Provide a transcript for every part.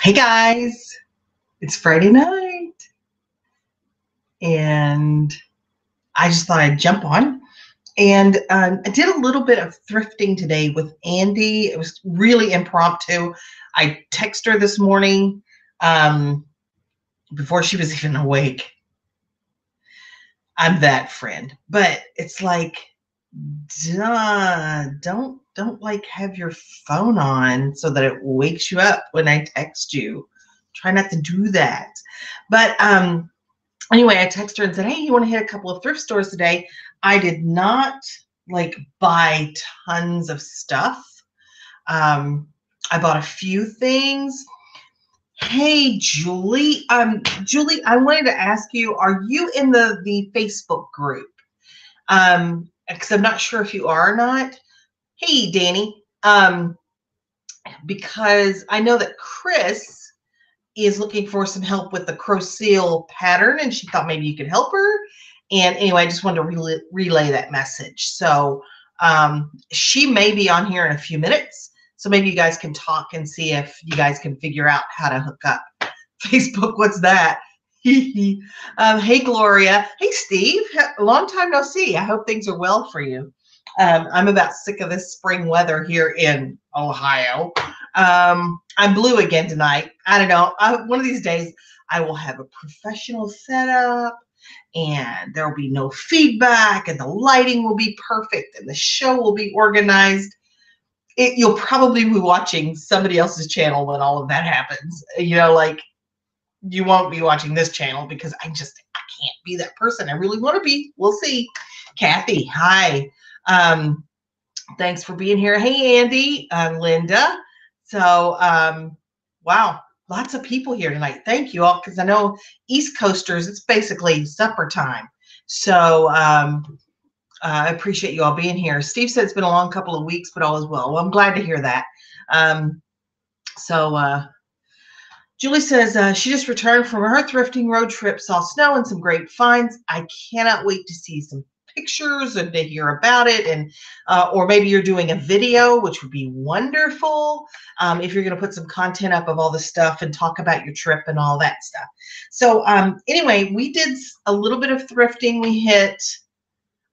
Hey guys, it's Friday night, and I just thought I'd jump on. And I did a little bit of thrifting today with Andy. It was really impromptu. I texted her this morning um, before she was even awake. I'm that friend, but it's like, duh, don't like have your phone on so that it wakes you up when I text you. Try not to do that. But anyway, I texted her and said, hey, you want to hit a couple of thrift stores today? I did not like buy tons of stuff. I bought a few things. Hey, Julie. Julie, I wanted to ask you, are you in the Facebook group? Because I'm not sure if you are or not. Hey, Danny. Because I know that Chris is looking for some help with the Crow-Seal pattern, and she thought maybe you could help her. And anyway, I just wanted to relay that message. So she may be on here in a few minutes. So maybe you guys can talk and see if you guys can figure out how to hook up. Facebook, what's that? Hey, Gloria. Hey, Steve. Long time no see. I hope things are well for you. I'm about sick of this spring weather here in Ohio. I'm blue again tonight. I don't know. One of these days, I will have a professional setup, and there will be no feedback, and the lighting will be perfect, and the show will be organized. You'll probably be watching somebody else's channel when all of that happens. You know, like you won't be watching this channel because I can't be that person. I really want to be. We'll see. Kathy, hi. Thanks for being here. Hey, Andy, Linda. So, wow, lots of people here tonight. Thank you all, because I know East Coasters, it's basically supper time. So I appreciate you all being here. Steve said it's been a long couple of weeks, but all is well. Well, I'm glad to hear that. Julie says she just returned from her thrifting road trip, saw snow and some great finds. I cannot wait to see some pictures and to hear about it, and or maybe you're doing a video, which would be wonderful if you're going to put some content up of all the stuff and talk about your trip and all that stuff. So anyway, we did a little bit of thrifting. We hit,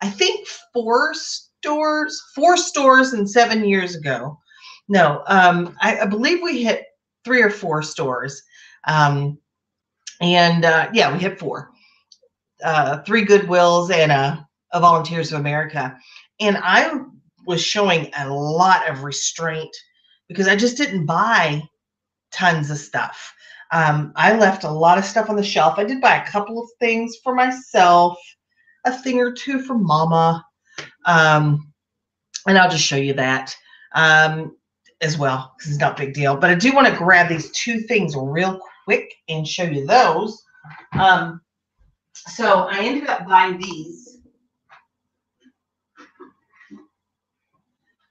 I think, four stores in 7 years ago. No, I believe we hit 3 or 4 stores. Yeah, we hit 4. 3 Goodwills and a Volunteers of America. And I was showing a lot of restraint because I just didn't buy tons of stuff. I left a lot of stuff on the shelf. I did buy a couple of things for myself, a thing or two for Mama. And I'll just show you that as well, because it's not a big deal. But I do want to grab these 2 things real quick and show you those. So I ended up buying these.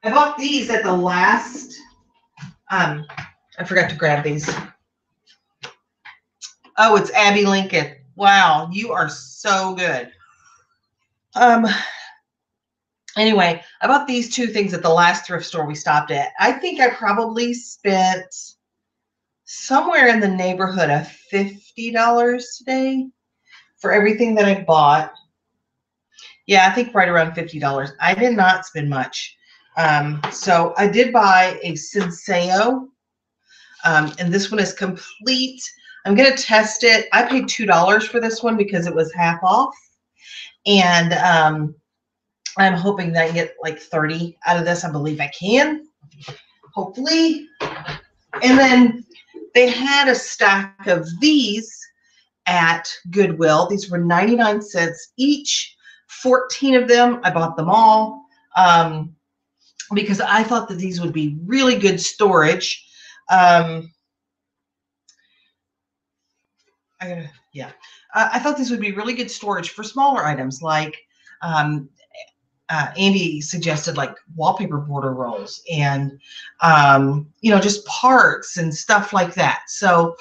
I bought these at the last, I forgot to grab these. Oh, it's Abby Lincoln. Wow, you are so good. Anyway, I bought these 2 things at the last thrift store we stopped at. I think I probably spent somewhere in the neighborhood of $50 today for everything that I bought. Yeah, I think right around $50. I did not spend much. So I did buy a Senseo, and this one is complete. I'm going to test it. I paid $2 for this one because it was half off, and I'm hoping that I get like 30 out of this. I believe I can, hopefully. And then they had a stack of these at Goodwill. These were 99 cents each, 14 of them. I bought them all because I thought that these would be really good storage. I thought this would be really good storage for smaller items, like Andy suggested, like wallpaper border rolls and just parts and stuff like that. So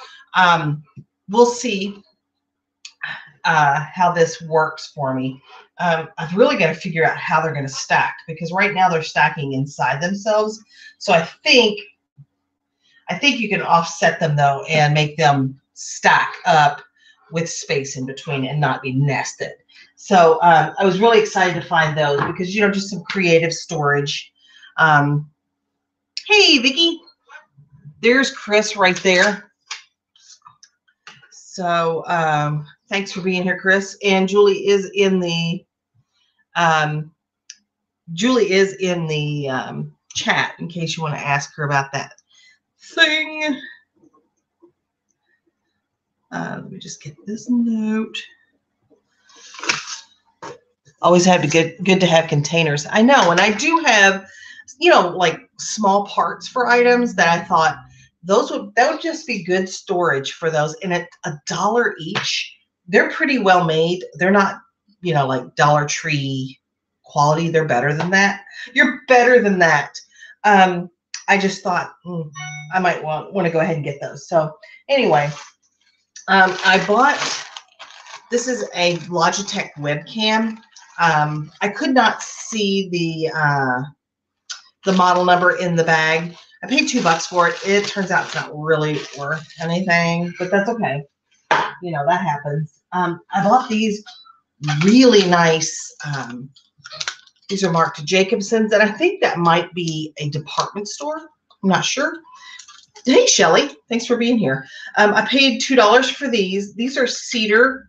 we'll see how this works for me. I've really got to figure out how they're going to stack, because right now they're stacking inside themselves. So I think I think you can offset them though and make them stack up with space in between and not be nested. So I was really excited to find those because, you know, just some creative storage. Um, hey, Vicki, there's Chris right there. So thanks for being here, Chris. And Julie is in the chat in case you want to ask her about that thing. Let me just get this note. Always have to good to have containers. I know, and I do have, you know, like small parts for items that I thought that would just be good storage for those. And at $1 each, they're pretty well made. They're not, you know, like Dollar Tree quality. They're better than that. You're better than that. I just thought I might want to go ahead and get those. So anyway, I bought, this is a Logitech webcam. I could not see the model number in the bag. I paid $2 for it. It turns out it's not really worth anything, but that's okay. You know, that happens. I bought these really nice, these are marked Jacobson's, and I think that might be a department store. I'm not sure. Hey, Shelly, thanks for being here. I paid $2 for these. These are cedar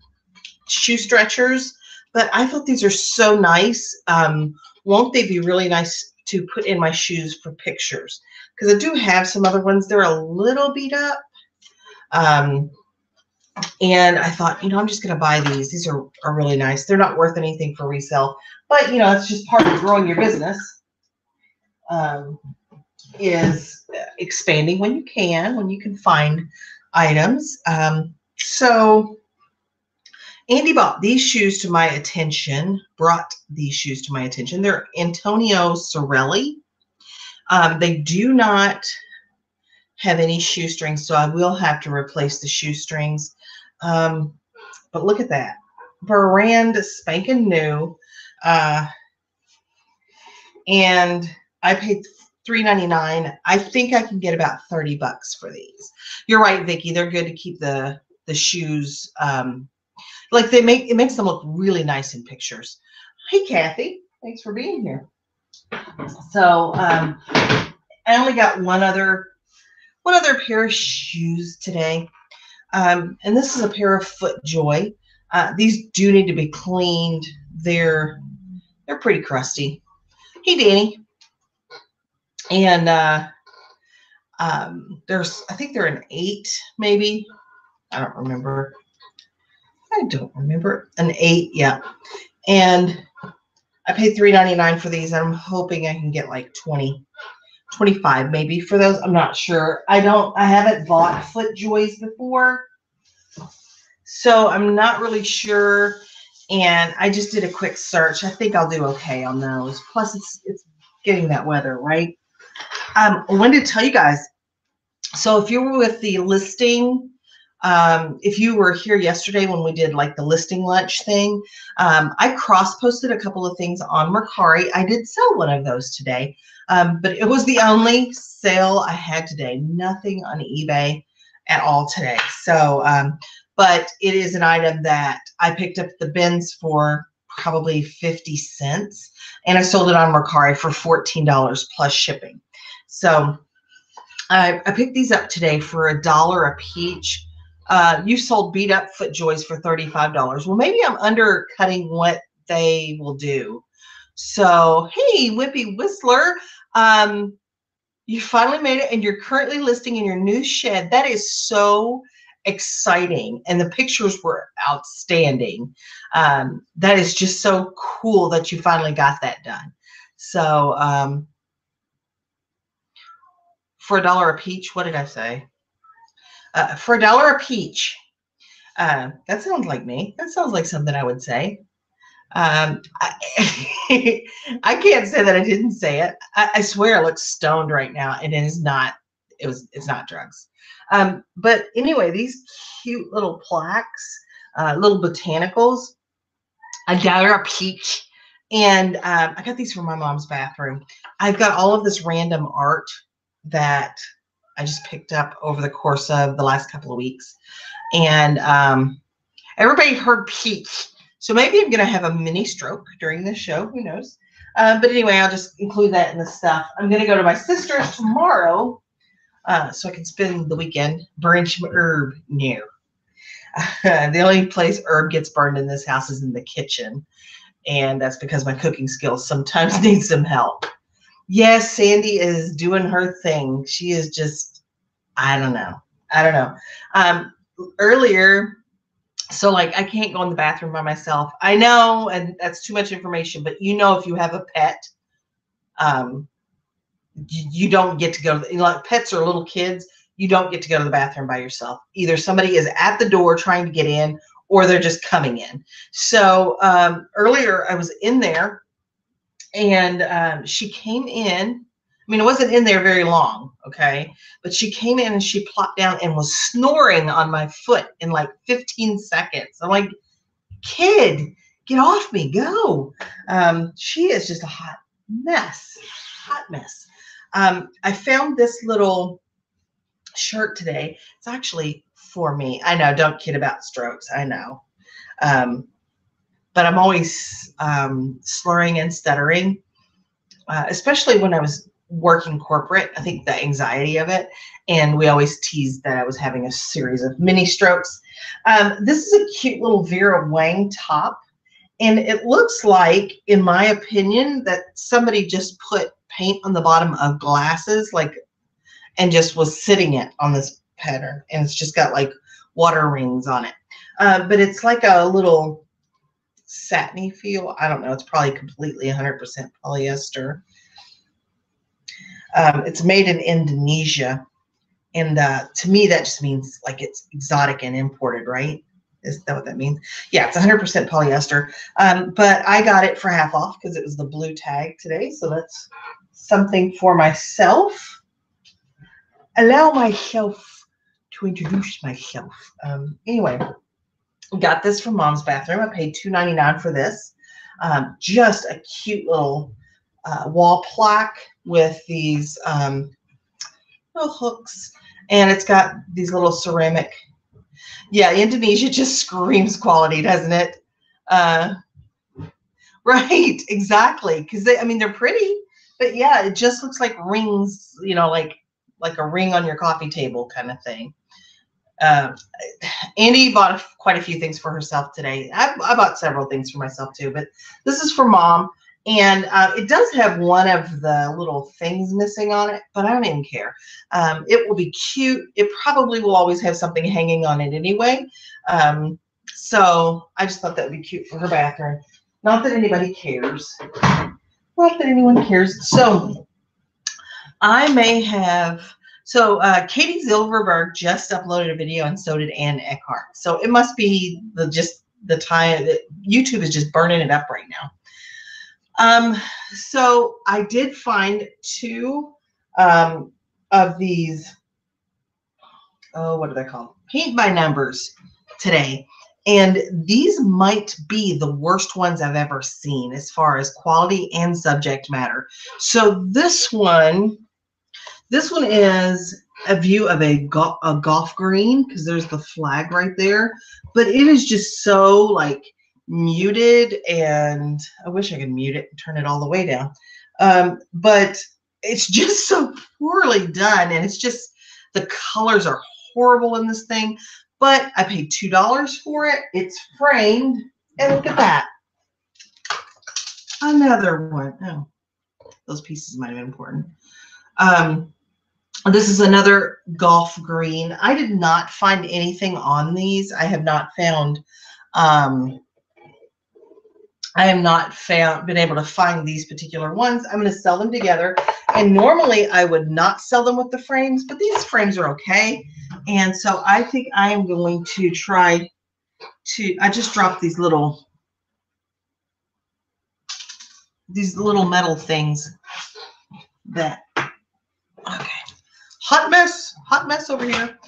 shoe stretchers, but I thought these are so nice. Won't they be really nice to put in my shoes for pictures? Because I do have some other ones. They're a little beat up. And I thought, you know, I'm just going to buy these. These are really nice. They're not worth anything for resale, but, you know, it's just part of growing your business. Is expanding when you can find items. So Andy brought these shoes to my attention. They're Antonio Sorelli. They do not have any shoestrings, so I will have to replace the shoestrings. But look at that. Brand spanking new. And I paid $3.99. I think I can get about $30 for these. You're right, Vicki. They're good to keep the shoes. Like it makes them look really nice in pictures. Hey, Kathy. Thanks for being here. So I only got one other pair of shoes today. And this is a pair of FootJoy. These do need to be cleaned. They're pretty crusty. Hey, Danny. And I think they're an 8, maybe. I don't remember. An 8, yeah. And I paid $3.99 for these. I'm hoping I can get like 25 maybe for those. I'm not sure. I haven't bought FootJoys before, so I'm not really sure. And I just did a quick search. I think I'll do okay on those. Plus, it's getting that weather, right? I wanted to tell you guys. So if you were with the listing, if you were here yesterday when we did like the listing lunch thing, I cross-posted a couple of things on Mercari. I did sell one of those today, but it was the only sale I had today. Nothing on eBay at all today. So, but it is an item that I picked up the bins for probably 50 cents, and I sold it on Mercari for $14 plus shipping. So I picked these up today for $1 a piece. You sold beat up FootJoys for $35. Well, maybe I'm undercutting what they will do. So, hey, Wimpy Whistler, you finally made it, and you're currently listing in your new shed. That is so exciting, and the pictures were outstanding. That is just so cool that you finally got that done. So, for $1 a piece, what did I say? For $1 a piece. That sounds like me. That sounds like something I would say. I can't say that I didn't say it. I swear I look stoned right now, and it is not. It's not drugs. But anyway, these cute little plaques, little botanicals, $1 a piece. And I got these from my mom's bathroom. I've got all of this random art that I just picked up over the course of the last couple of weeks. And everybody heard peach. So maybe I'm going to have a mini stroke during this show. Who knows? But anyway, I'll just include that in the stuff. I'm going to go to my sister's tomorrow so I can spend the weekend burning some herb near. The only place herb gets burned in this house is in the kitchen. And that's because my cooking skills sometimes need some help. Yes, Sandy is doing her thing. She is just, I don't know. Earlier, so like I can't go in the bathroom by myself. I know, and that's too much information, but you know, if you have a pet, you don't get to go to like pets or little kids, you don't get to go to the bathroom by yourself. Either somebody is at the door trying to get in or they're just coming in. So earlier I was in there and she came in. I mean, it wasn't in there very long, okay? But she came in and she plopped down and was snoring on my foot in like 15 seconds. I'm like, kid, get off me, go. She is just a hot mess. I found this little shirt today. It's actually for me. I know, don't kid about strokes. I know. But I'm always slurring and stuttering, especially when I was working corporate. I think the anxiety of it. And we always teased that I was having a series of mini strokes. This is a cute little Vera Wang top. And it looks like, in my opinion, that somebody just put paint on the bottom of glasses, like, and just was sitting it on this pattern. And it's just got like water rings on it. But it's like a little satiny feel. I don't know. It's probably completely 100% polyester. It's made in Indonesia. And to me, that just means like it's exotic and imported, right? Is that what that means? Yeah, it's 100% polyester. But I got it for half off because it was the blue tag today. So that's something for myself. Allow myself to introduce myself. Anyway, got this from Mom's Bathroom. I paid $2.99 for this. Just a cute little wall plaque with these little hooks. And it's got these little ceramic. Yeah, Indonesia just screams quality, doesn't it? Right, exactly. Because they're pretty, but yeah, it just looks like rings, you know, like a ring on your coffee table kind of thing. Andy bought quite a few things for herself today. I bought several things for myself too, but this is for Mom. And it does have one of the little things missing on it, but I don't even care. It will be cute. It probably will always have something hanging on it anyway. So I just thought that would be cute for her bathroom. Not that anybody cares. Not that anyone cares. So I may have... So Katie Zilverberg just uploaded a video, and so did Ann Eckhart. So it must be the time that YouTube is just burning it up right now. So I did find two of these, what are they called? Paint by numbers today. And these might be the worst ones I've ever seen as far as quality and subject matter. So this one is a view of a golf green, because there's the flag right there. But it is just so like muted, and I wish I could mute it and turn it all the way down. But it's just so poorly done, and it's just, the colors are horrible in this thing. But I paid $2 for it. It's framed, and look at that. Another one. Oh, those pieces might have been important. This is another golf green. I did not find anything on these. I have not found, been able to find these particular ones. I'm going to sell them together. And normally I would not sell them with the frames, but these frames are okay. And so I think I am going to try to, I just dropped these little metal things that, okay. Hot mess over here.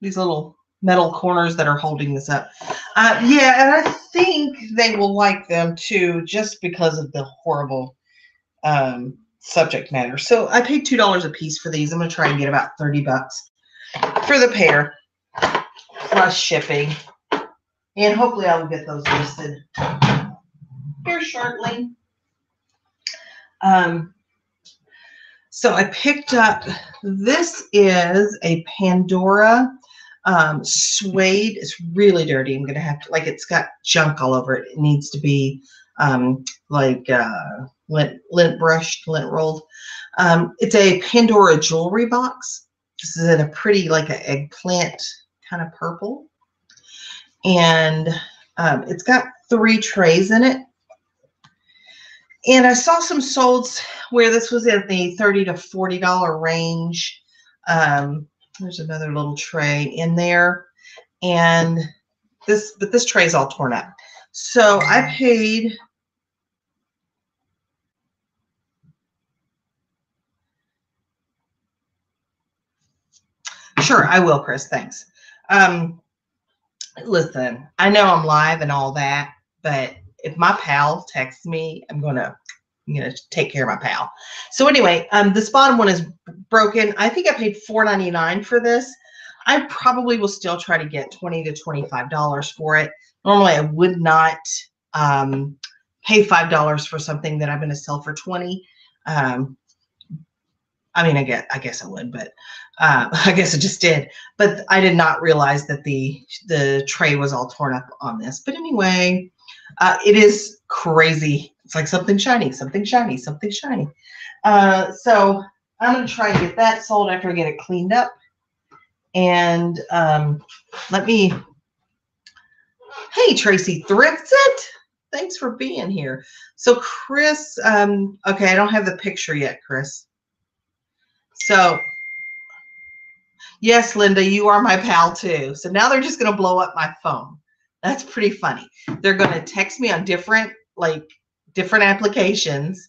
These little metal corners that are holding this up. Yeah, and I think they will like them too, just because of the horrible subject matter. So I paid $2 a piece for these. I'm going to try and get about 30 bucks for the pair plus shipping. And hopefully I will get those listed here shortly. So I picked up, this is a Pandora suede. It's really dirty. I'm going to have to, like, it's got junk all over it. It needs to be lint brushed, lint rolled. It's a Pandora jewelry box. This is in a pretty, like an eggplant kind of purple. And it's got 3 trays in it. And I saw some solds where this was in the $30 to $40 range. There's another little tray in there. And this tray is all torn up. So I paid Sure, I will, Chris. Thanks. Listen, I know I'm live and all that, but if my pal texts me, I'm gonna take care of my pal. So anyway, this bottom one is broken. I think I paid $4.99 for this. I probably will still try to get $20 to $25 for it. Normally, I would not pay $5 for something that I'm going to sell for $20. I mean, I guess I would, but I guess it just did. But I did not realize that the tray was all torn up on this. But anyway, it is crazy. It's like something shiny, something shiny, something shiny. So I'm going to try and get that sold after I get it cleaned up. And hey, Tracy Thrifts It. Thanks for being here. So Chris, okay, I don't have the picture yet, Chris. So, yes, Linda, you are my pal too. So now they're just going to blow up my phone. That's pretty funny. They're going to text me on different applications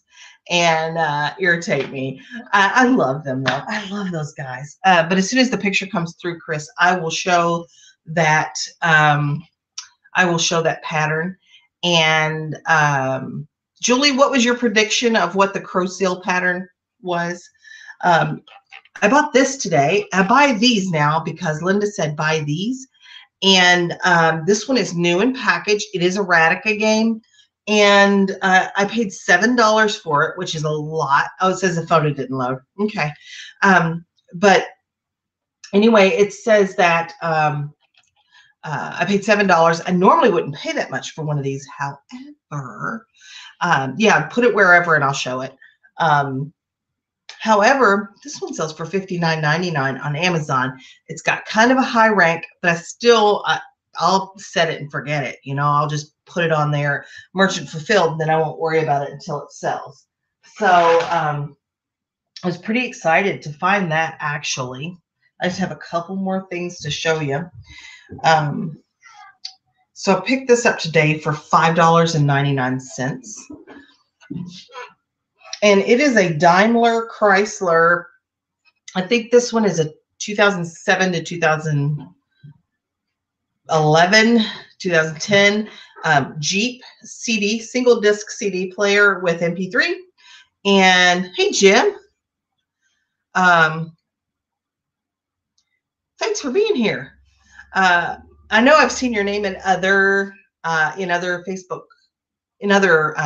and irritate me. I love them though. I love those guys. But as soon as the picture comes through, Chris, I will show that. I will show that pattern. And Julie, what was your prediction of what the Crow Seal pattern was? I bought this today. I buy these now because Linda said buy these. And this one is new and packaged. It is a Radica game. And I paid $7 for it, which is a lot. Oh, it says the photo didn't load. Okay. But anyway, it says that I paid $7. I normally wouldn't pay that much for one of these. However, yeah, put it wherever and I'll show it. However, this one sells for $59.99 on Amazon. It's got kind of a high rank, but I still, I'll set it and forget it. I'll just put it on there, merchant fulfilled, and then I won't worry about it until it sells. So I was pretty excited to find that, actually. I just have a couple more things to show you. So I picked this up today for $5.99. And it is a Daimler Chrysler. I think this one is a 2007 to 2011, 2010 Jeep CD, single disc CD player with MP3. And hey, Jim. Thanks for being here. I know I've seen your name in other Facebook, in other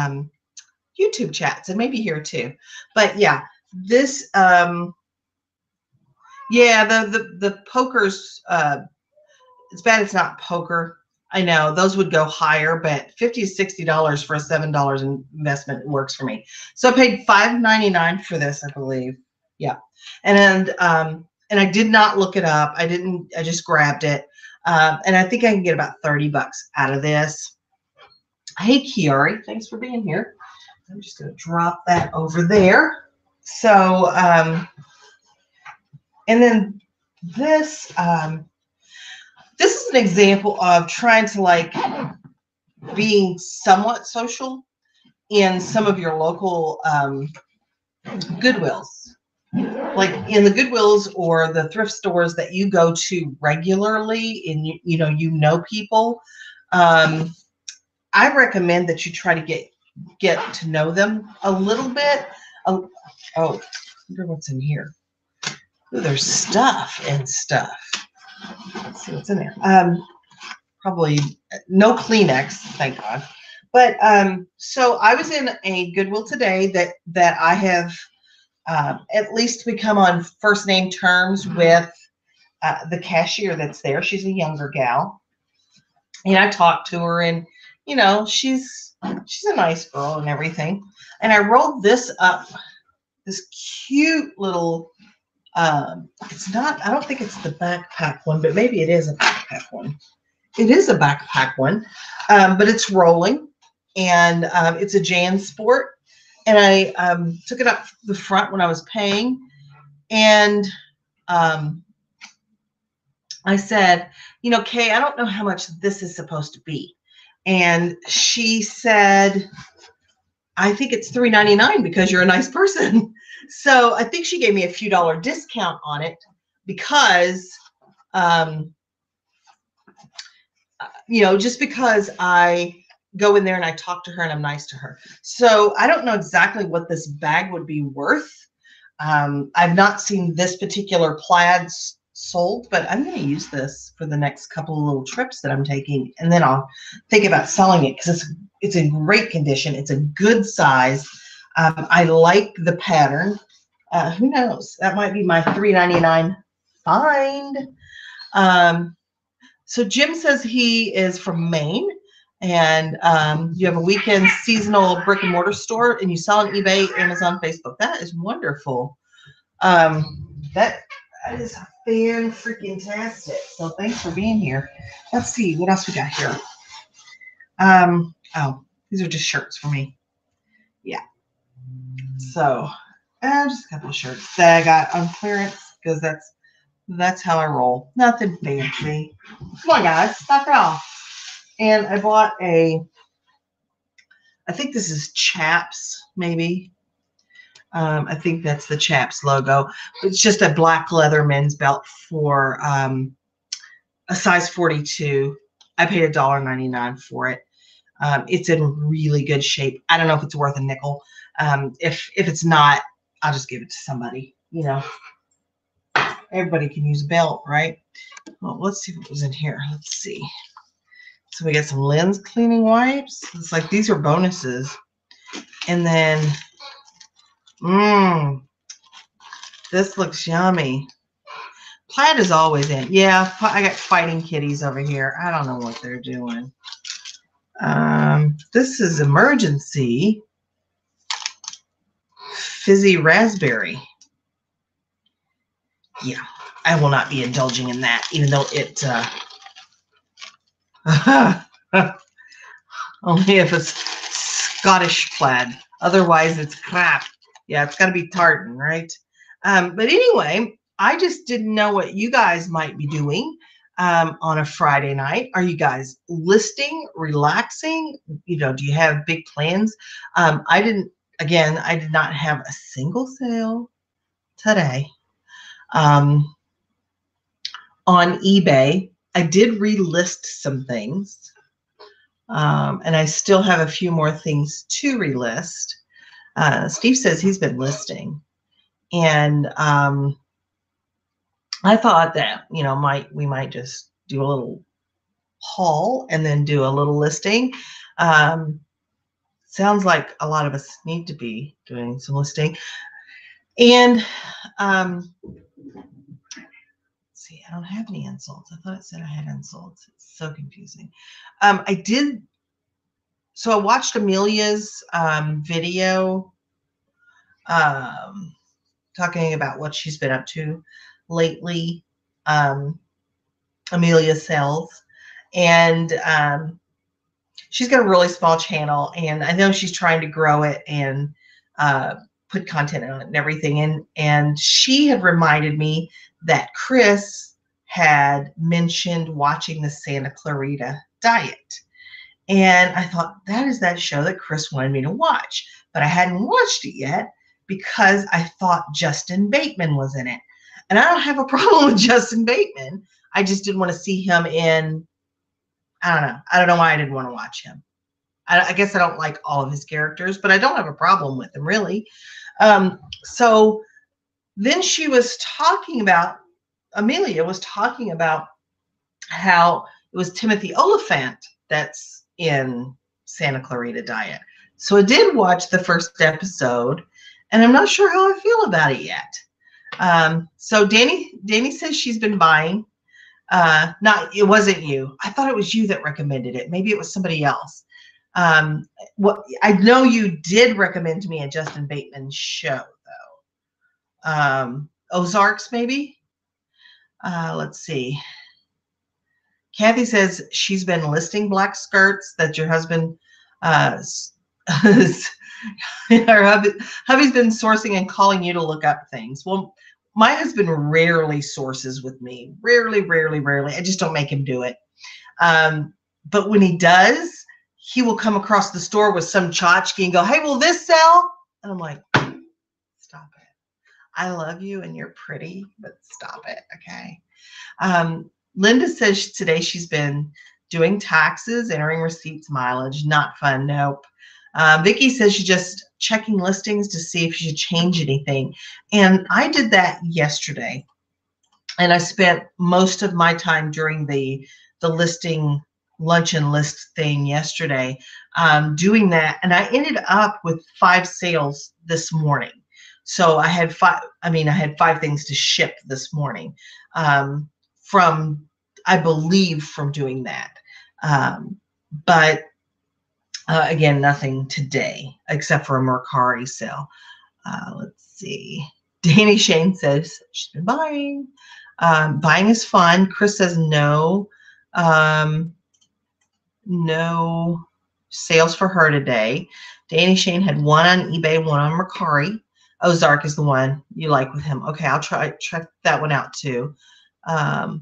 YouTube chats, and maybe here too. But yeah, this yeah, the poker's it's bad it's not poker. I know those would go higher, but $50 to $60 for a $7 investment works for me. So I paid $5.99 for this, I believe. Yeah. And I did not look it up. I just grabbed it. And I think I can get about 30 bucks out of this. Hey, Kiari, thanks for being here. I'm just going to drop that over there. So, and then this, this is an example of trying to being somewhat social in some of your local Goodwills. Like in the Goodwills or the thrift stores that you go to regularly and you know people, I recommend that you try to get to know them a little bit. Oh, I wonder what's in here. Ooh, there's stuff and stuff. Let's see what's in there. Probably no Kleenex, thank God. But so I was in a Goodwill today that I have at least become on first name terms with the cashier that's there. She's a younger gal, and I talked to her, and you know, she's a nice girl and everything. And I rolled this up, this cute little. It's not. I don't think it's the backpack one, but maybe it is a backpack one. It is a backpack one, but it's rolling, and it's a JanSport. And I took it up the front when I was paying, and I said, you know, Kay, I don't know how much this is supposed to be. And she said, I think it's $3.99 because you're a nice person. So I think she gave me a few dollar discount on it because, you know, just because I go in there and I talk to her and I'm nice to her. So I don't know exactly what this bag would be worth. I've not seen this particular plaid sold, but I'm going to use this for the next couple of little trips that I'm taking, and then I'll think about selling it because it's in great condition. It's a good size. I like the pattern. Who knows? That might be my $3.99 find. So Jim says he is from Maine, and you have a weekend seasonal brick and mortar store, and you sell on eBay, Amazon, Facebook. That is wonderful. That is fan-freaking-tastic. So thanks for being here. Let's see what else we got here. Oh, these are just shirts for me. Yeah. So just a couple of shirts that I got on clearance because that's how I roll. Nothing fancy. Come on, guys, knock it off. And I bought I think this is Chaps, maybe. I think that's the Chaps logo. It's just a black leather men's belt for a size 42. I paid $1.99 for it. It's in really good shape. I don't know if it's worth a nickel. If it's not, I'll just give it to somebody. You know, everybody can use a belt, right? Well, let's see what was in here. Let's see. So we got some lens cleaning wipes. It's like these are bonuses. And then, this looks yummy. Plaid is always in. Yeah, I got fighting kitties over here. I don't know what they're doing. This is Emergency Fizzy Raspberry. Yeah, I will not be indulging in that, even though it only if it's Scottish plaid. Otherwise, it's crap. Yeah, it's got to be tartan, right? But anyway, I just didn't know what you guys might be doing on a Friday night. Are you guys listing, relaxing? You know, do you have big plans? I did not have a single sale today. On eBay, I did relist some things. And I still have a few more things to relist. Steve says he's been listing. And I thought that, you know, we might just do a little haul and then do a little listing. Sounds like a lot of us need to be doing some listing. And let's see, I don't have any unsolds. I thought it said I had unsolds. It's so confusing. So I watched Amelia's video talking about what she's been up to lately. Amelia sells, and she's got a really small channel, and I know she's trying to grow it and put content on it and everything. And she had reminded me that Chris had mentioned watching the Santa Clarita Diet. And I thought, that is that show that Chris wanted me to watch. But I hadn't watched it yet because I thought Justin Bateman was in it. And I don't have a problem with Justin Bateman. I just didn't want to see him in, I don't know. I don't know why I didn't want to watch him. I guess I don't like all of his characters, but I don't have a problem with him really. So then she was talking about, Amelia was talking about how it was Timothy Oliphant that's in Santa Clarita Diet. So I did watch the first episode, and I'm not sure how I feel about it yet. So Danny says she's been buying. Not, it wasn't you. I thought it was you that recommended it. Maybe it was somebody else. What I know you did recommend to me a Justin Bateman show though. Ozarks maybe. Let's see. Kathy says she's been listing black skirts that your husband, her hubby's been sourcing and calling you to look up things. Well, my husband rarely sources with me. Rarely. I just don't make him do it. But when he does, he will come across the store with some tchotchke and go, hey, will this sell? And I'm like, stop it. I love you and you're pretty, but stop it, okay? Linda says today she's been doing taxes, entering receipts, mileage. Not fun, nope. Vicki says she's just checking listings to see if she should change anything. And I did that yesterday. And I spent most of my time during the listing lunch and list thing yesterday doing that. And I ended up with 5 sales this morning. So I had 5 things to ship this morning from, I believe, from doing that. But again, nothing today except for a Mercari sale. Let's see. Danny Shane says she's been buying. Buying is fun. Chris says no. No sales for her today. Danny Shane had 1 on eBay, 1 on Mercari. Ozark is the one you like with him. Okay, I'll check that one out too. Oh,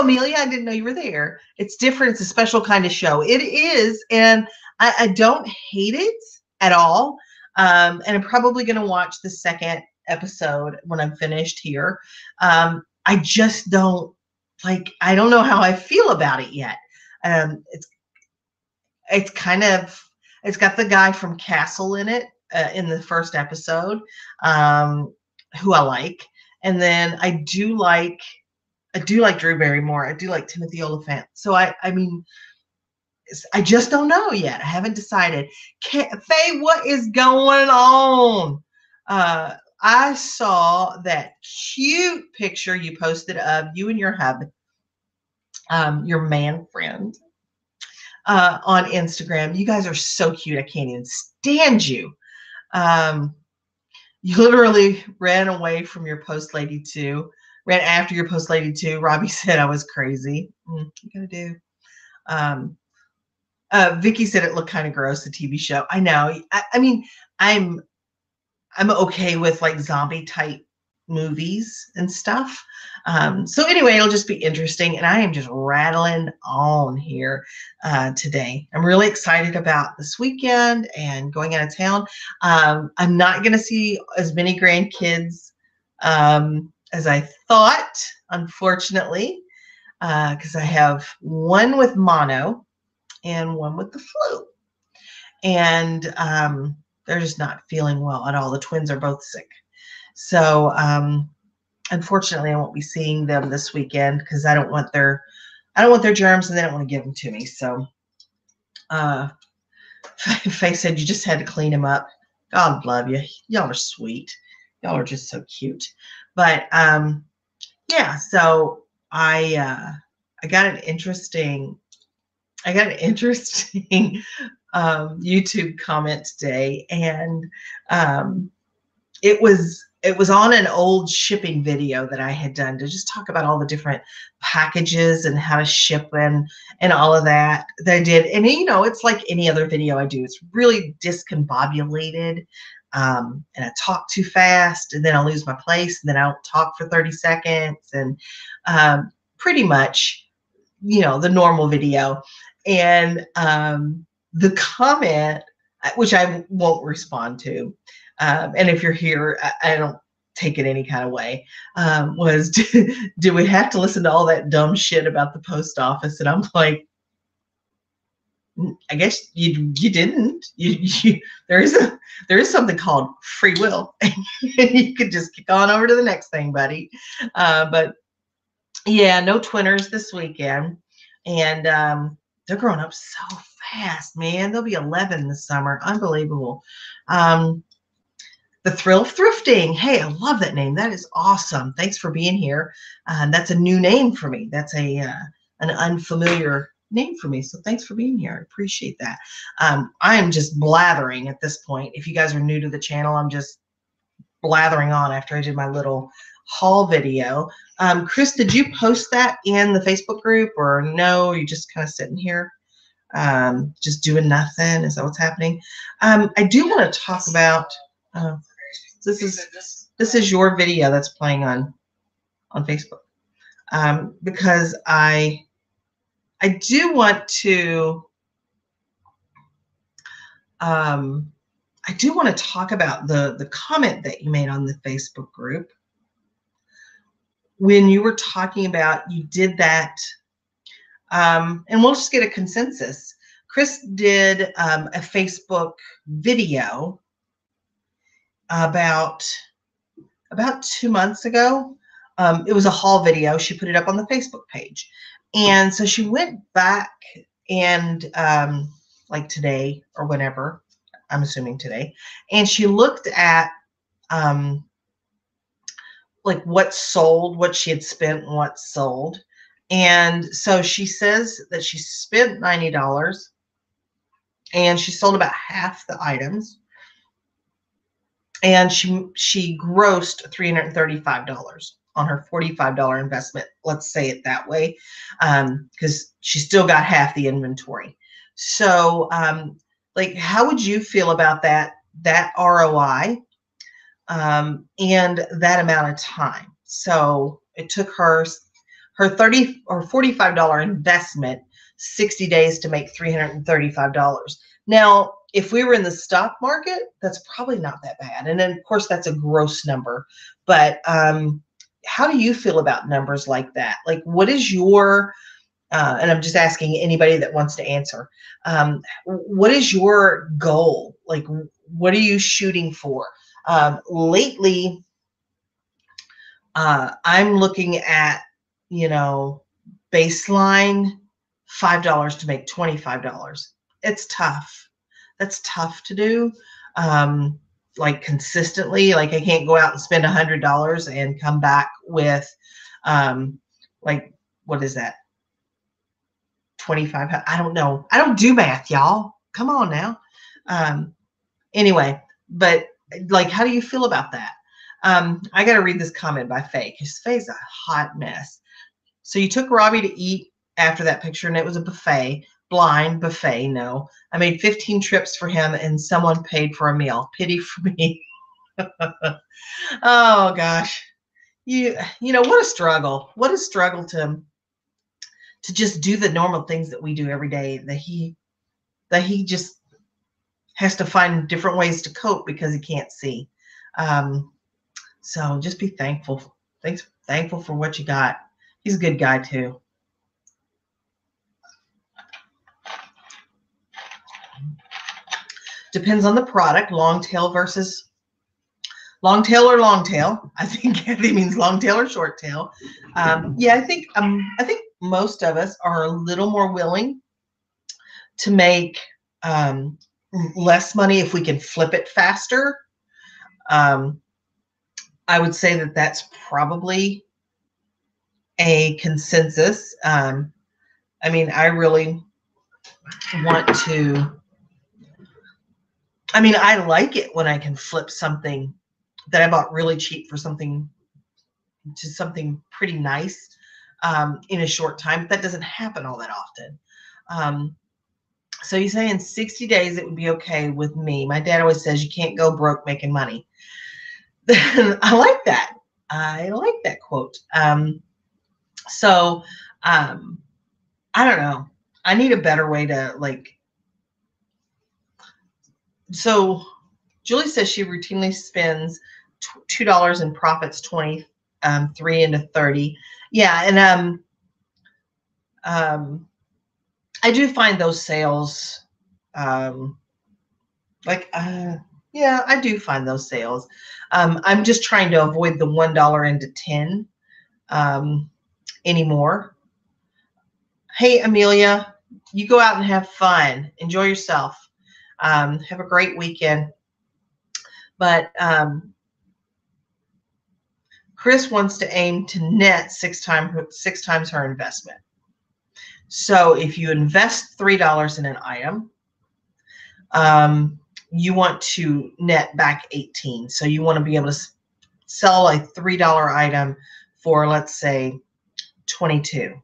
Amelia, I didn't know you were there. It's different. It's a special kind of show. It is, and I don't hate it at all. And I'm probably going to watch the second episode when I'm finished here. I just don't like, I don't know how I feel about it yet. It's kind of, it's got the guy from Castle in it in the first episode, who I like. And then I do like Drew Barrymore. I do like Timothy Oliphant. So I mean, I just don't know yet. I haven't decided. Faye, what is going on? I saw that cute picture you posted of you and your hubby, your man friend, on Instagram. You guys are so cute. I can't even stand you. You literally ran away from your post lady too. Ran after your post lady too. Robbie said I was crazy. What you gonna do? Vicky said it looked kind of gross, the TV show. I know. I mean, I'm okay with like zombie type movies and stuff. So anyway, it'll just be interesting. And I am just rattling on here today. I'm really excited about this weekend and going out of town. I'm not going to see as many grandkids as I thought, unfortunately, because I have 1 with mono and 1 with the flu. And they're just not feeling well at all. The twins are both sick. So unfortunately, I won't be seeing them this weekend because I don't want their germs and they don't want to give them to me. So Faye said you just had to clean them up. God love you. Y'all are sweet. Y'all are just so cute. But yeah, so I got an interesting YouTube comment today, and it was on an old shipping video that I had done to just talk about all the different packages and how to ship and all of that I did. And you know, it's like any other video I do. It's really discombobulated. And I talk too fast, and then I'll lose my place, and then I'll talk for 30 seconds, and pretty much, you know, the normal video. And the comment, which I won't respond to, and if you're here, I don't take it any kind of way, was, do we have to listen to all that dumb shit about the post office? And I'm like, I guess you didn't. There is something called free will, and you could just kick on over to the next thing, buddy. But yeah, no twinners this weekend, and they're growing up so fast, man. They'll be 11 this summer. Unbelievable. The Thrill of Thrifting. Hey, I love that name. That is awesome. Thanks for being here. That's a new name for me. That's an unfamiliar name for me. So thanks for being here. I appreciate that. I am just blathering at this point. If you guys are new to the channel, I'm just blathering on after I did my little haul video. Chris, did you post that in the Facebook group, or no? You're just kind of sitting here, just doing nothing? Is that what's happening? I do want to talk about. This is your video that's playing on Facebook, because I do want to talk about the comment that you made on the Facebook group when you were talking about you did that, and we'll just get a consensus. Chris did a Facebook video about 2 months ago. It was a haul video. She put it up on the Facebook page. And so she went back and like today or whenever, I'm assuming today, and she looked at like what sold, what she had spent and what sold. And so she says that she spent $90 and she sold about half the items. And she grossed $335 on her $45 investment. Let's say it that way, because she still got half the inventory. So, like, how would you feel about that ROI, and that amount of time? So it took her $30 or $45 investment 60 days to make $335. Now, if we were in the stock market, that's probably not that bad. And then, of course, that's a gross number. But how do you feel about numbers like that? Like, what is your, and I'm just asking anybody that wants to answer, what is your goal? Like, what are you shooting for? Lately, I'm looking at, baseline $5 to make $25. It's tough. That's tough to do, like consistently. Like, I can't go out and spend $100 and come back with, like, what is that? 25. I don't know. I don't do math, y'all. Come on now. Anyway, but like, how do you feel about that? I got to read this comment by Faye, because Faye's a hot mess. So you took Robbie to eat after that picture, and it was a buffet. Blind buffet. No, I made 15 trips for him and someone paid for a meal. Pity for me. Oh gosh. You know what a struggle. What a struggle to just do the normal things that we do every day, that he just has to find different ways to cope because he can't see. So just be thankful. Thankful for what you got. He's a good guy too. Depends on the product. Long tail versus long tail or long tail. I think it means long tail or short tail. Yeah, I think most of us are a little more willing to make less money if we can flip it faster. I would say that that's probably a consensus. I mean, I really want to. I mean, I like it when I can flip something that I bought really cheap for something to something pretty nice in a short time. But that doesn't happen all that often. So you say in 60 days it would be okay with me. My dad always says you can't go broke making money. I like that. I like that quote. So I don't know. I need a better way to like. So Julie says she routinely spends $2 and profits 23 into 30. Yeah, and I do find those sales, like, yeah, I do find those sales. I'm just trying to avoid the $1 into 10 anymore. Hey, Amelia, you go out and have fun. Enjoy yourself. Have a great weekend. But Chris wants to aim to net six times her investment. So if you invest $3 in an item, you want to net back 18. So you want to be able to sell a $3 item for, let's say, 22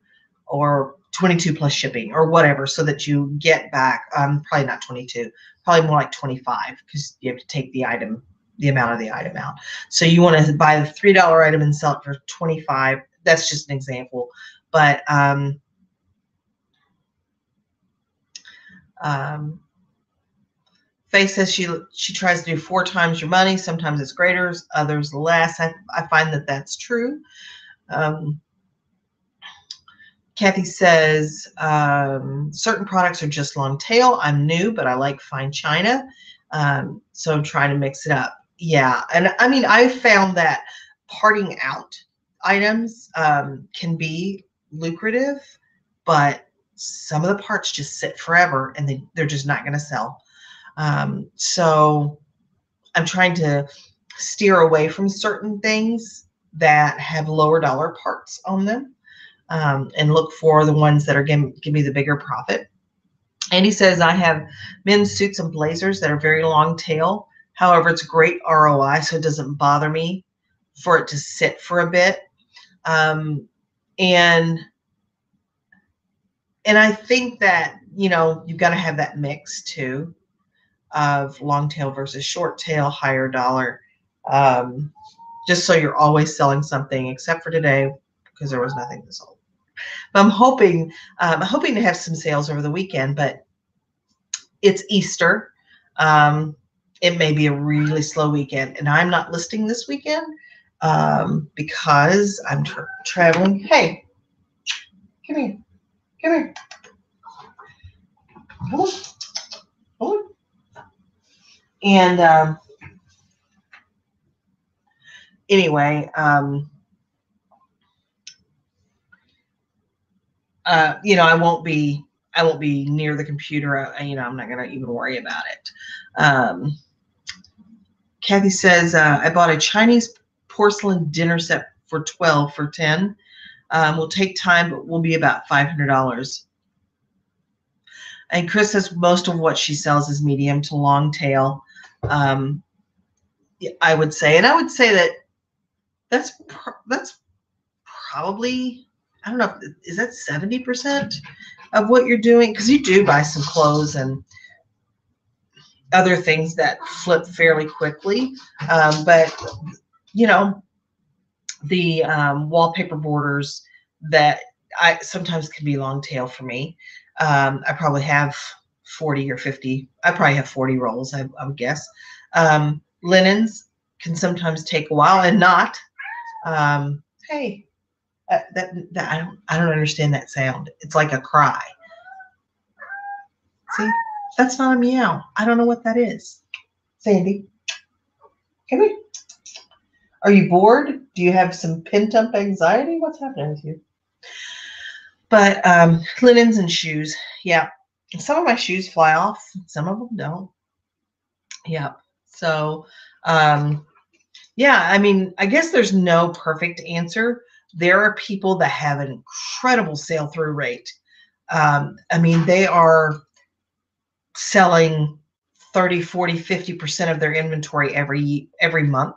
or 22 plus shipping or whatever, so that you get back, probably not 22, probably more like 25, because you have to take the item, the amount of the item out. So you want to buy the $3 item and sell it for 25. That's just an example. But Faye says she tries to do 4 times your money. Sometimes it's greater, others less. I find that that's true. Kathy says, certain products are just long tail. I'm new, but I like fine china. So I'm trying to mix it up. Yeah. And I mean, I found that parting out items can be lucrative, but some of the parts just sit forever and they're just not going to sell. So I'm trying to steer away from certain things that have lower dollar parts on them. And look for the ones that are give me the bigger profit. And he says, I have men's suits and blazers that are very long tail. However, it's great ROI, so it doesn't bother me for it to sit for a bit. And I think that, you know, you've got to have that mix too of long tail versus short tail, higher dollar, just so you're always selling something, except for today, because there was nothing to sell. But I'm hoping to have some sales over the weekend, but it's Easter. It may be a really slow weekend, and I'm not listing this weekend because I'm traveling. Hey, come here. Come here. Come on. Come on. And anyway, you know, I won't be near the computer. You know, I'm not going to even worry about it. Kathy says, I bought a Chinese porcelain dinner set for 12 for 10. Will take time, but will be about $500. And Chris says most of what she sells is medium to long tail. I would say that that's probably, I don't know, is that 70% of what you're doing? Because you do buy some clothes and other things that flip fairly quickly. But, you know, the wallpaper borders that I sometimes can be long tail for me. I probably have 40 or 50. I probably have 40 rolls, I would guess. Linens can sometimes take a while and not. Hey. I don't understand that sound. It's like a cry. See, that's not a meow. I don't know what that is. Sandy, come here. Are you bored? Do you have some pent up anxiety? What's happening with you? But linens and shoes. Yeah, some of my shoes fly off. Some of them don't. Yeah. So yeah, I mean, I guess there's no perfect answer. There are people that have an incredible sale through rate. I mean, they are selling 30, 40, 50% of their inventory every month.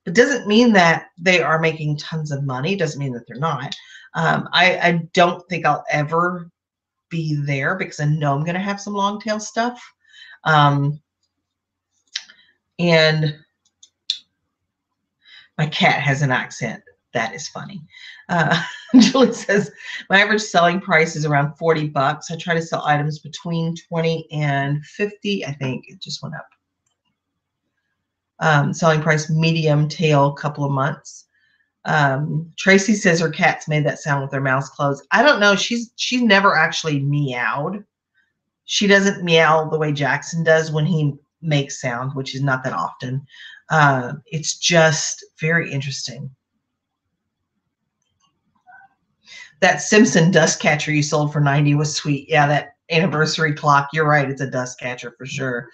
But doesn't mean that they are making tons of money. Doesn't mean that they're not. I don't think I'll ever be there because I know I'm going to have some long tail stuff. And my cat has an accent. That is funny. Julie says, my average selling price is around $40. I try to sell items between 20 and 50. I think it just went up. Selling price medium tail, couple of months. Tracy says her cats made that sound with their mouths closed. I don't know. She's never actually meowed. She doesn't meow the way Jackson does when he makes sound, which is not that often. It's just very interesting. That Simpson dust catcher you sold for $90 was sweet. Yeah, that anniversary clock. You're right. It's a dust catcher for sure.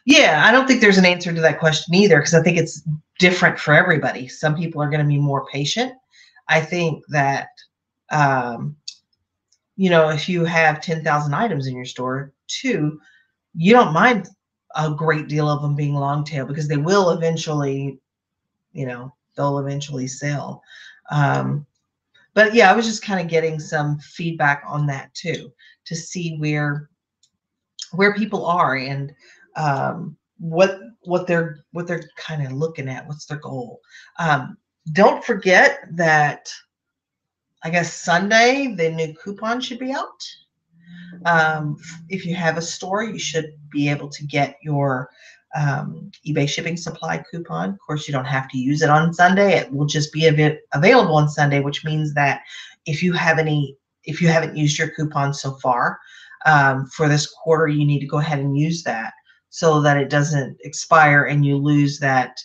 Yeah, I don't think there's an answer to that question either, because I think it's different for everybody. Some people are going to be more patient. I think that, if you have 10,000 items in your store too, you don't mind a great deal of them being long tail, because they will eventually, they'll eventually sell. But yeah, I was just kind of getting some feedback on that too, to see where people are, and what they're kind of looking at, what's their goal. Don't forget that I guess Sunday the new coupon should be out. If you have a store, you should be able to get your eBay shipping supply coupon. Of course, you don't have to use it on Sunday. It will just be available on Sunday, which means that if you haven't used your coupon so far for this quarter, you need to go ahead and use that so that it doesn't expire and you lose that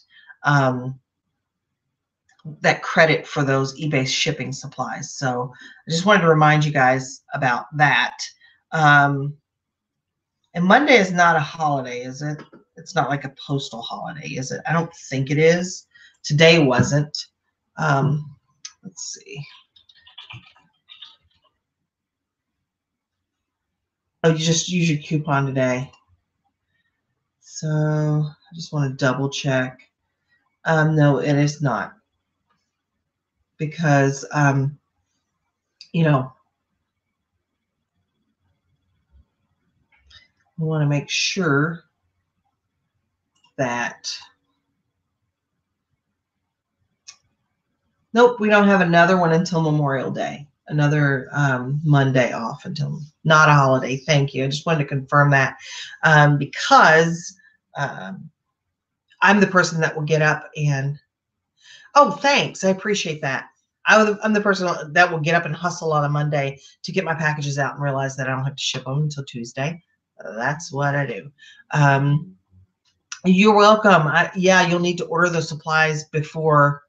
that credit for those eBay shipping supplies. So I just wanted to remind you guys about that. And Monday is not a holiday, is it? It's not like a postal holiday, is it? I don't think it is. Today wasn't. Let's see. Oh, you just use your coupon today. So I just want to double check. No, it is not. Because, we want to make sure that, nope, we don't have another one until Memorial Day, another Monday off until, not a holiday. Thank you. I just wanted to confirm that because I'm the person that will get up and, oh, thanks. I appreciate that. I'm the person that will get up and hustle on a Monday to get my packages out and realize that I don't have to ship them until Tuesday. That's what I do. You're welcome. Yeah, you'll need to order the supplies before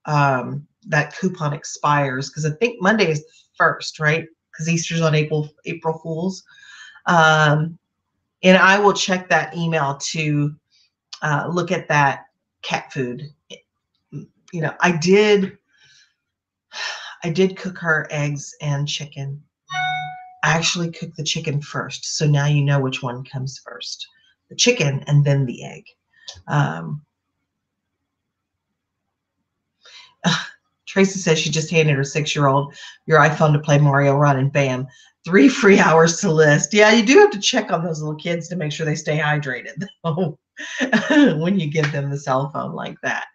that coupon expires, because I think Monday is the 1st, right? Because Easter's on April Fools. And I will check that email to look at that cat food. I did cook her eggs and chicken. I actually cooked the chicken first, so now you know which one comes first, the chicken and then the egg. Tracy says she just handed her 6-year-old your iPhone to play Mario Run, and bam, 3 free hours to list. Yeah, you do have to check on those little kids to make sure they stay hydrated when you give them the cell phone like that.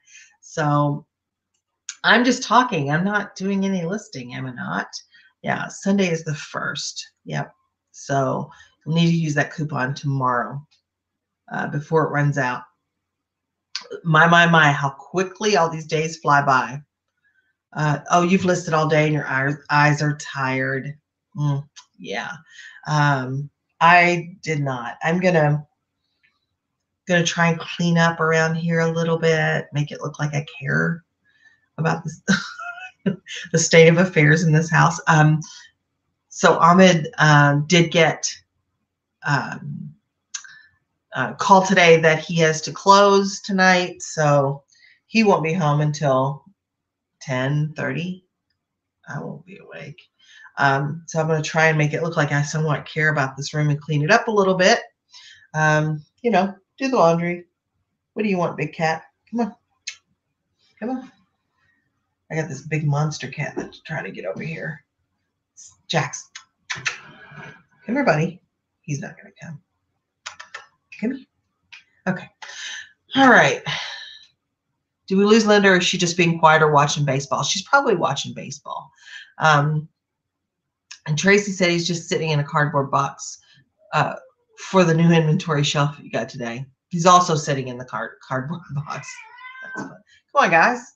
So I'm just talking. I'm not doing any listing, am I not? Yeah, Sunday is the 1st. Yep. So you'll need to use that coupon tomorrow before it runs out. My, how quickly all these days fly by. Oh, you've listed all day and your eyes are tired. Yeah. I did not. I'm gonna try and clean up around here a little bit, make it look like I care about this the state of affairs in this house. So Ahmed did get call today that he has to close tonight, so he won't be home until 10:30. I won't be awake. So I'm going to try and make it look like I somewhat care about this room and clean it up a little bit. Do the laundry. What do you want, big cat? Come on. Come on. I got this big monster cat that's trying to get over here. Jax. Come here, buddy. He's not going to come. Come here. Okay. All right. Did we lose Linda, or is she just being quiet or watching baseball? She's probably watching baseball. And Tracy said he's just sitting in a cardboard box for the new inventory shelf you got today. He's also sitting in the cardboard box. That's fun. Come Come on, guys.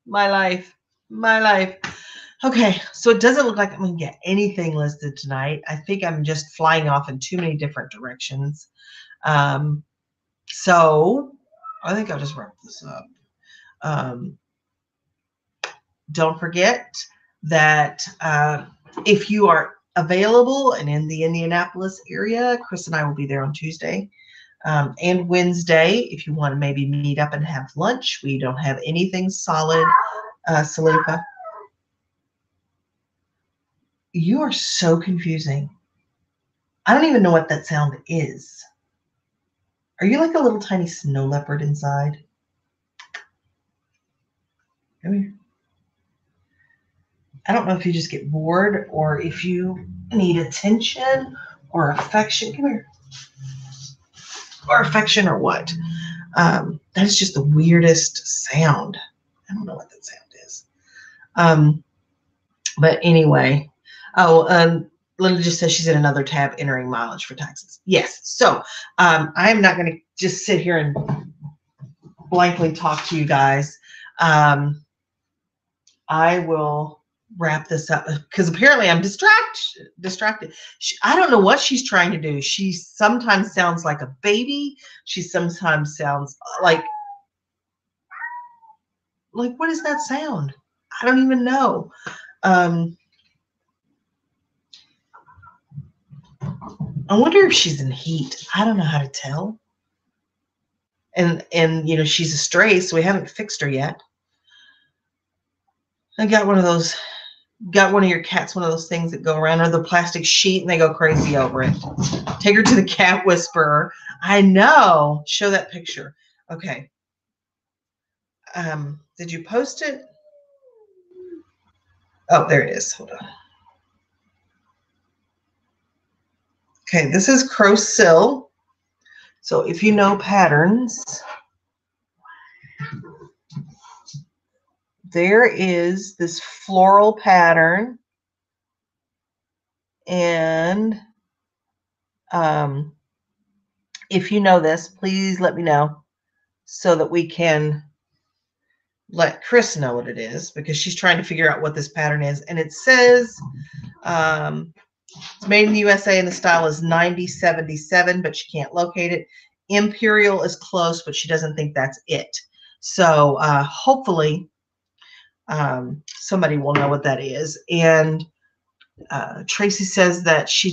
My life. My life. Okay, so it doesn't look like I'm going to get anything listed tonight. I think I'm just flying off in too many different directions. So I think I'll just wrap this up. Don't forget that if you are available and in the Indianapolis area, Chris and I will be there on Tuesday and Wednesday. If you want to maybe meet up and have lunch, we don't have anything solid. Salifa, you are so confusing. I don't even know what that sound is. Are you like a little tiny snow leopard inside? Come here. I don't know if you just get bored or if you need attention or affection. Come here. Or affection or what. That is just the weirdest sound. I don't know what that sound is. But anyway. Oh, Linda just says she's in another tab entering mileage for taxes. Yes. So I'm not going to just sit here and blankly talk to you guys. I will wrap this up because apparently I'm distracted. I don't know what she's trying to do. She sometimes sounds like a baby. She sometimes sounds like what is that sound? I don't even know. I wonder if she's in heat. I don't know how to tell. And you know, she's a stray, so we haven't fixed her yet. I got one of those. Got one of your cats, one of those things that go around, or the plastic sheet, and they go crazy over it. Take her to the cat whisperer. I know. Show that picture. Okay. Did you post it? Oh, there it is. Hold on. Okay, this is Crocil. So if you know patterns, there is this floral pattern. And if you know this, please let me know so that we can let Chris know what it is, because she's trying to figure out what this pattern is. And it says it's made in the USA and the style is 9077, but she can't locate it. Imperial is close, but she doesn't think that's it. So hopefully somebody will know what that is. And Tracy says that she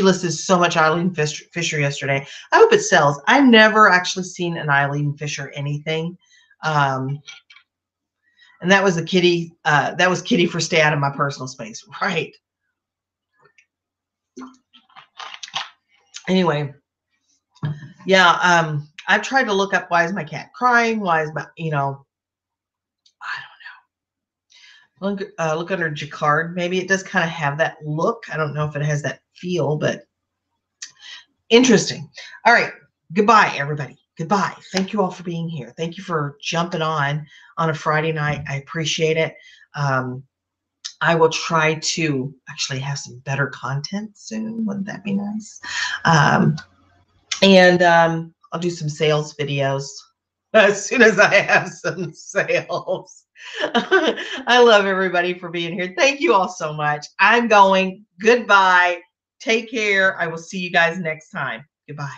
listed so much Eileen Fisher yesterday. I hope it sells. I've never actually seen an Eileen Fisher anything. And that was the kitty. That was Kitty for Stay Out of My Personal Space, right? Anyway, yeah. I've tried to look up why is my cat crying? Why is my, you know, I don't know. Look under Jacquard. Maybe it does kind of have that look. I don't know if it has that feel, but interesting. All right. Goodbye, everybody. Goodbye. Thank you all for being here. Thank you for jumping on a Friday night. I appreciate it. I will try to actually have some better content soon. Wouldn't that be nice? And I'll do some sales videos as soon as I have some sales. I love everybody for being here. Thank you all so much. I'm going. Goodbye. Take care. I will see you guys next time. Goodbye.